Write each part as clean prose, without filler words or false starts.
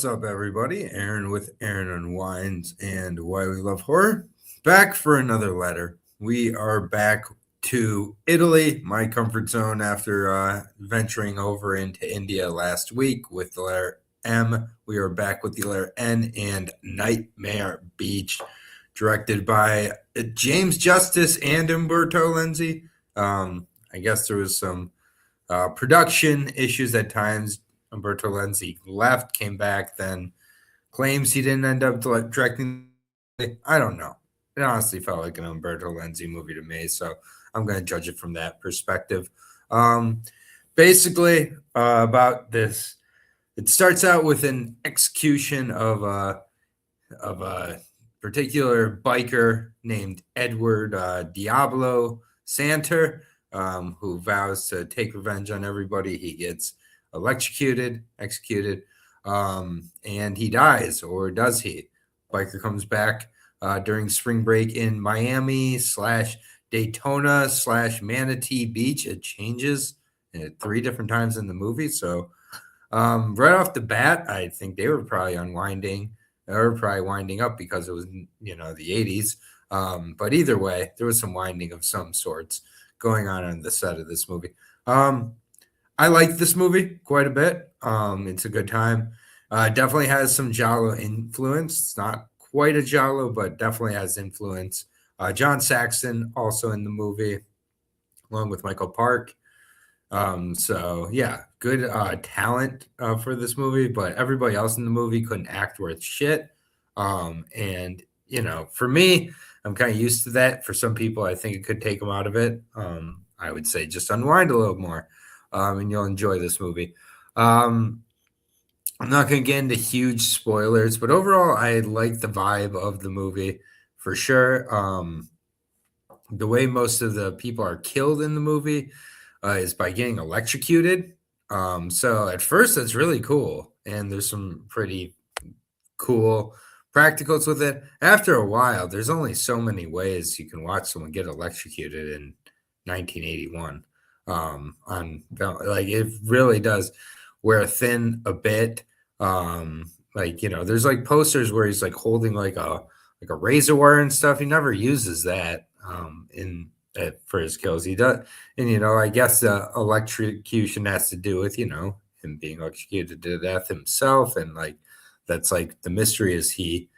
What's up, everybody? Aaron with Aaron Unwinds and Why We Love Horror. Back for another letter. We are back to Italy, my comfort zone, after venturing over into India last week with the letter M. We are back with the letter N and Nightmare Beach, directed by James Justice and Umberto Lenzi. I guess there was some production issues at times. Umberto Lenzi left, came back, then claims he didn't end up directing. I don't know. It honestly felt like an Umberto Lenzi movie to me, so I'm going to judge it from that perspective. Basically, about this, it starts out with an execution of a particular biker named Edward Diablo Santer, who vows to take revenge on everybody. He gets executed, and he dies, or does he? Biker comes back during spring break in Miami / Daytona / Manatee Beach. It changes 3 different times in the movie. So right off the bat, I think they were probably unwinding. They were probably winding up because it was, the 80s. But either way, there was some winding of some sorts going on the set of this movie. I like this movie quite a bit. It's a good time. Definitely has some Giallo influence. It's not quite a Giallo, but definitely has influence. John Saxon also in the movie, along with Michael Park. So yeah, good talent for this movie, but everybody else in the movie couldn't act worth shit. And for me, I'm kind of used to that. For some people, I think it could take them out of it. I would say just unwind a little more. And you'll enjoy this movie. I'm not going to get into huge spoilers, but overall, I like the vibe of the movie for sure. The way most of the people are killed in the movie is by getting electrocuted. So at first, that's really cool. And there's some pretty cool practicals with it. After a while, there's only so many ways you can watch someone get electrocuted in 1981. It really does wear thin a bit. There's like posters where he's like holding like a razor wire and stuff. He never uses that for his kills. He does, and I guess the electrocution has to do with him being electrocuted to death himself, and like that's like the mystery is he,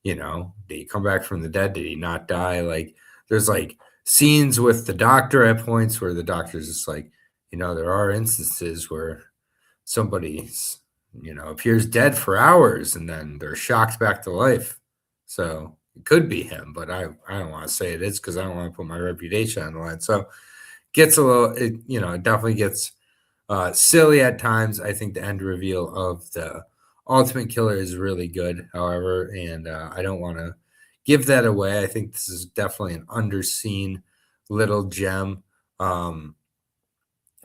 did he come back from the dead? Did he not die? Like there's like scenes with the doctor at points where the doctor's just like, there are instances where somebody's, appears dead for hours and then they're shocked back to life. So it could be him, but I don't want to say it is because I don't want to put my reputation on the line. So gets a little, it definitely gets silly at times. I think the end reveal of the ultimate killer is really good, however, and I don't want to give that away. I think this is definitely an underseen little gem. One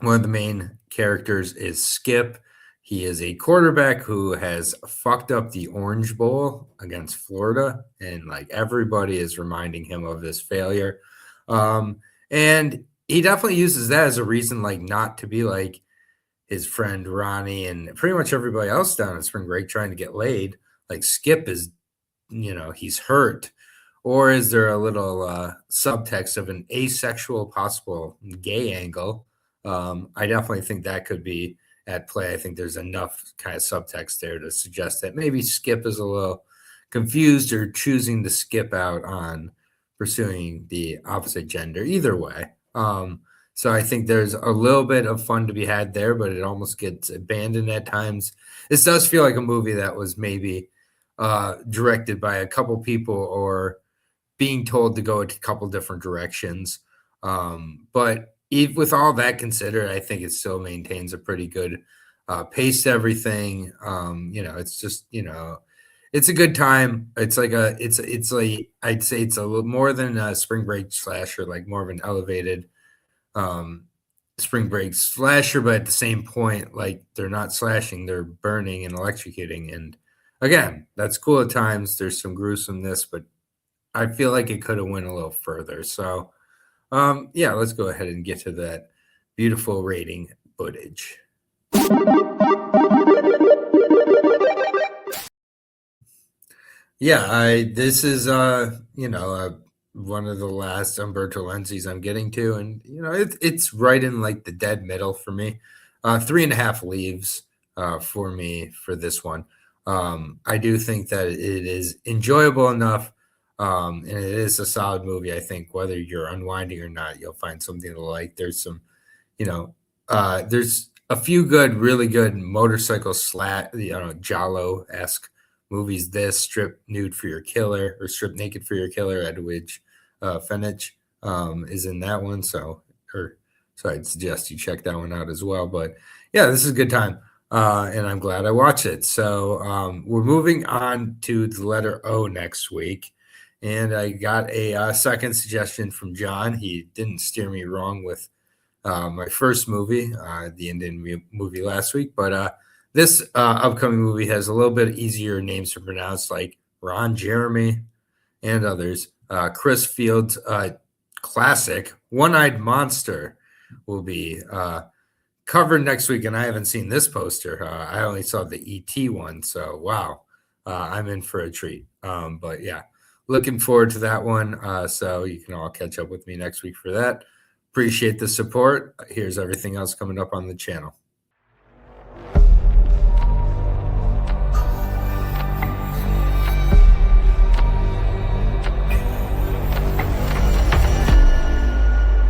of the main characters is Skip. He is a quarterback who has fucked up the Orange Bowl against Florida, and like everybody is reminding him of this failure. And he definitely uses that as a reason, like not to be like his friend Ronnie and pretty much everybody else down at spring break trying to get laid. Like Skip is, he's hurt. Or is there a little subtext of an asexual possible gay angle? I definitely think that could be at play. I think there's enough kind of subtext there to suggest that maybe Skip is a little confused or choosing to skip out on pursuing the opposite gender. Either way. So I think there's a little bit of fun to be had there, but it almost gets abandoned at times. This does feel like a movie that was maybe directed by a couple people or being told to go a couple different directions. But with all that considered, I think it still maintains a pretty good pace to everything. It's just, it's a good time. It's like I'd say it's a little more than a spring break slasher, like more of an elevated spring break slasher, but at the same point, like they're not slashing, they're burning and electrocuting. And again, that's cool at times. There's some gruesomeness, but I feel like it could have went a little further. So let's go ahead and get to that beautiful rating footage. Yeah, this is one of the last Umberto Lenzi's I'm getting to, and it's right in like the dead middle for me. 3.5 leaves for me for this one. I do think that it is enjoyable enough, and it is a solid movie. I think whether you're unwinding or not, you'll find something to like. There's some you know, there's a few good, really good motorcycle Giallo esque movies. This Strip Nude for Your Killer or Strip Naked for Your Killer, Edwidge Fenech is in that one. So I'd suggest you check that one out as well. But yeah, this is a good time. And I'm glad I watched it. So we're moving on to the letter O next week. And I got a second suggestion from John. He didn't steer me wrong with my first movie, the Indian movie last week. But this upcoming movie has a little bit easier names to pronounce, like Ron Jeremy and others. Chris Field's classic One-Eyed Monster will be covered next week, and I haven't seen this poster. I only saw the E.T. one, so wow, I'm in for a treat. But yeah, looking forward to that one. So you can all catch up with me next week for that. Appreciate the support. Here's everything else coming up on the channel.